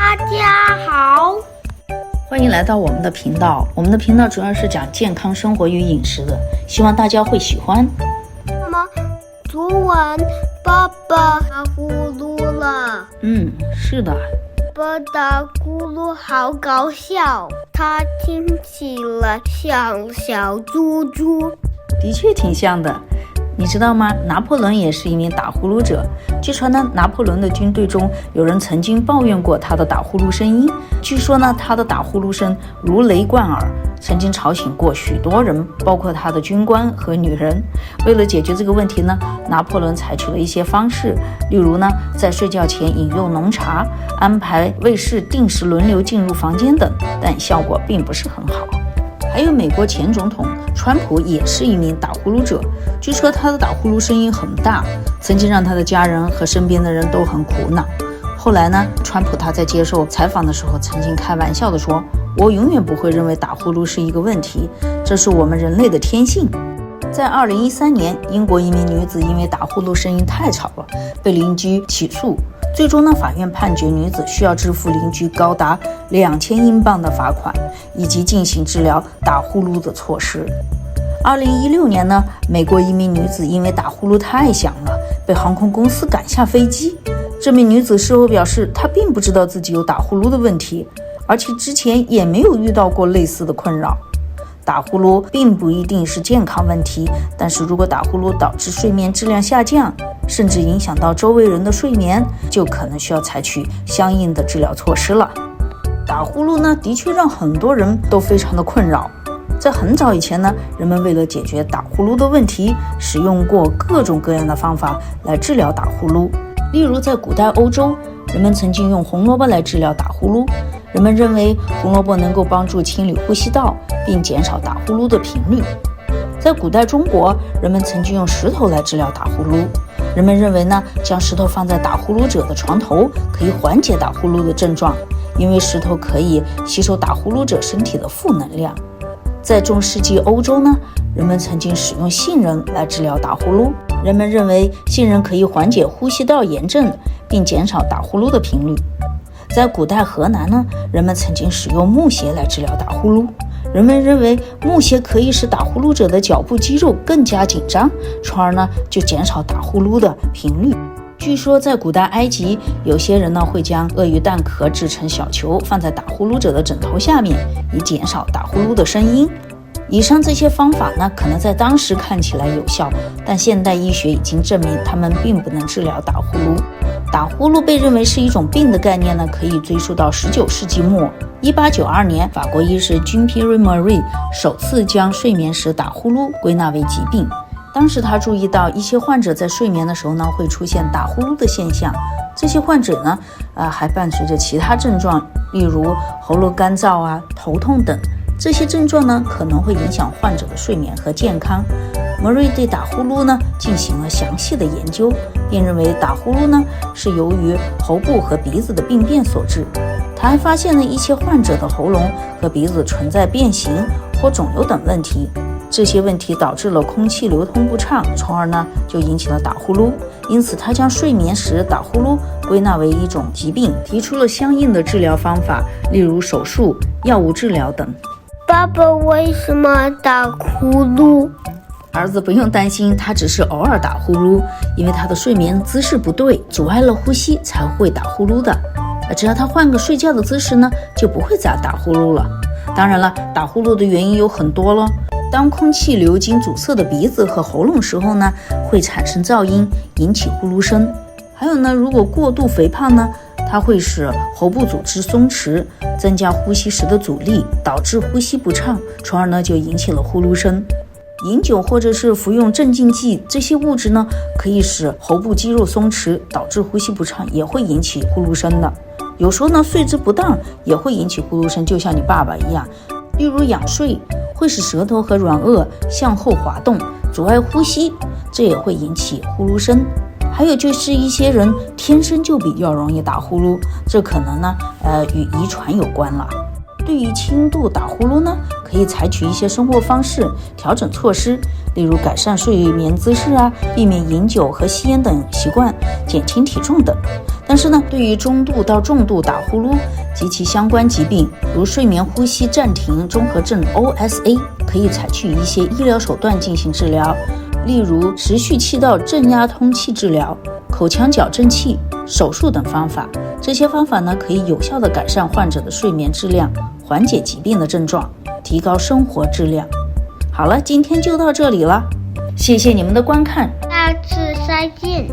大家好，欢迎来到我们的频道。我们的频道主要是讲健康生活与饮食的，希望大家会喜欢。昨晚爸爸打呼噜了。是的。爸爸打呼噜好搞笑，他听起来像小猪猪。的确挺像的。你知道吗？拿破仑也是一名打呼噜者。据传呢，拿破仑的军队中有人曾经抱怨过他的打呼噜声音。据说呢，他的打呼噜声如雷贯耳，曾经吵醒过许多人，包括他的军官和女人。为了解决这个问题呢，拿破仑采取了一些方式，例如呢，在睡觉前饮用浓茶，安排卫士定时轮流进入房间等，但效果并不是很好。还有美国前总统川普也是一名打呼噜者，据说他的打呼噜声音很大，曾经让他的家人和身边的人都很苦恼。后来呢，川普他在接受采访的时候曾经开玩笑地说，我永远不会认为打呼噜是一个问题，这是我们人类的天性。在2013年，英国一名女子因为打呼噜声音太吵了，被邻居起诉。最终呢，法院判决女子需要支付邻居高达2000英镑的罚款，以及进行治疗打呼噜的措施。2016年呢，美国一名女子因为打呼噜太响了，被航空公司赶下飞机。这名女子事后表示，她并不知道自己有打呼噜的问题，而且之前也没有遇到过类似的困扰。打呼噜并不一定是健康问题，但是如果打呼噜导致睡眠质量下降，甚至影响到周围人的睡眠，就可能需要采取相应的治疗措施了。打呼噜呢，的确让很多人都非常的困扰。在很早以前呢，人们为了解决打呼噜的问题，使用过各种各样的方法来治疗打呼噜。例如在古代欧洲，人们曾经用红萝卜来治疗打呼噜。人们认为红萝卜能够帮助清理呼吸道，并减少打呼噜的频率。在古代中国，人们曾经用石头来治疗打呼噜。人们认为呢，将石头放在打呼噜者的床头，可以缓解打呼噜的症状，因为石头可以吸收打呼噜者身体的负能量。在中世纪欧洲呢，人们曾经使用杏仁来治疗打呼噜。人们认为杏仁可以缓解呼吸道炎症，并减少打呼噜的频率。在古代河南呢，人们曾经使用木鞋来治疗打呼噜。人们认为木鞋可以使打呼噜者的脚部肌肉更加紧张，从而呢就减少打呼噜的频率。据说在古代埃及，有些人呢会将鳄鱼蛋壳制成小球，放在打呼噜者的枕头下面，以减少打呼噜的声音。以上这些方法呢，可能在当时看起来有效，但现代医学已经证明它们并不能治疗打呼噜。打呼噜被认为是一种病的概念呢，可以追溯到19世纪末。1892年，法国医师 Jean-Pierre Marie 首次将睡眠时打呼噜归纳为疾病。当时他注意到一些患者在睡眠的时候呢，会出现打呼噜的现象。这些患者呢，还伴随着其他症状，例如喉咙干燥啊、头痛等。这些症状呢，可能会影响患者的睡眠和健康。Marie对打呼噜呢进行了详细的研究，并认为打呼噜呢是由于喉部和鼻子的病变所致。他还发现了一些患者的喉咙和鼻子存在变形或肿瘤等问题，这些问题导致了空气流通不畅，从而呢就引起了打呼噜。因此他将睡眠时打呼噜归纳为一种疾病，提出了相应的治疗方法，例如手术、药物治疗等。爸爸为什么打呼噜？儿子不用担心，他只是偶尔打呼噜，因为他的睡眠姿势不对，阻碍了呼吸才会打呼噜的。只要他换个睡觉的姿势呢，就不会再打呼噜了。当然了，打呼噜的原因有很多咯。当空气流经阻塞的鼻子和喉咙时候呢，会产生噪音，引起呼噜声。还有呢，如果过度肥胖呢，它会使喉部组织松弛，增加呼吸时的阻力，导致呼吸不畅，从而呢就引起了呼噜声。饮酒或者是服用镇静剂，这些物质呢可以使喉部肌肉松弛，导致呼吸不畅，也会引起呼噜声的。有时候呢睡姿不当也会引起呼噜声，就像你爸爸一样。例如仰睡会使舌头和软腭向后滑动，阻碍呼吸，这也会引起呼噜声。还有就是一些人天生就比较容易打呼噜，这可能呢与遗传有关了。对于轻度打呼噜呢，可以采取一些生活方式调整措施，例如改善睡眠姿势啊，避免饮酒和吸烟等习惯，减轻体重等。但是呢，对于中度到重度打呼噜及其相关疾病，如睡眠呼吸暂停综合症 OSA， 可以采取一些医疗手段进行治疗，例如持续气道正压通气治疗、口腔矫正器、手术等方法。这些方法呢，可以有效地改善患者的睡眠质量，缓解疾病的症状，提高生活质量。好了，今天就到这里了，谢谢你们的观看，下次再见。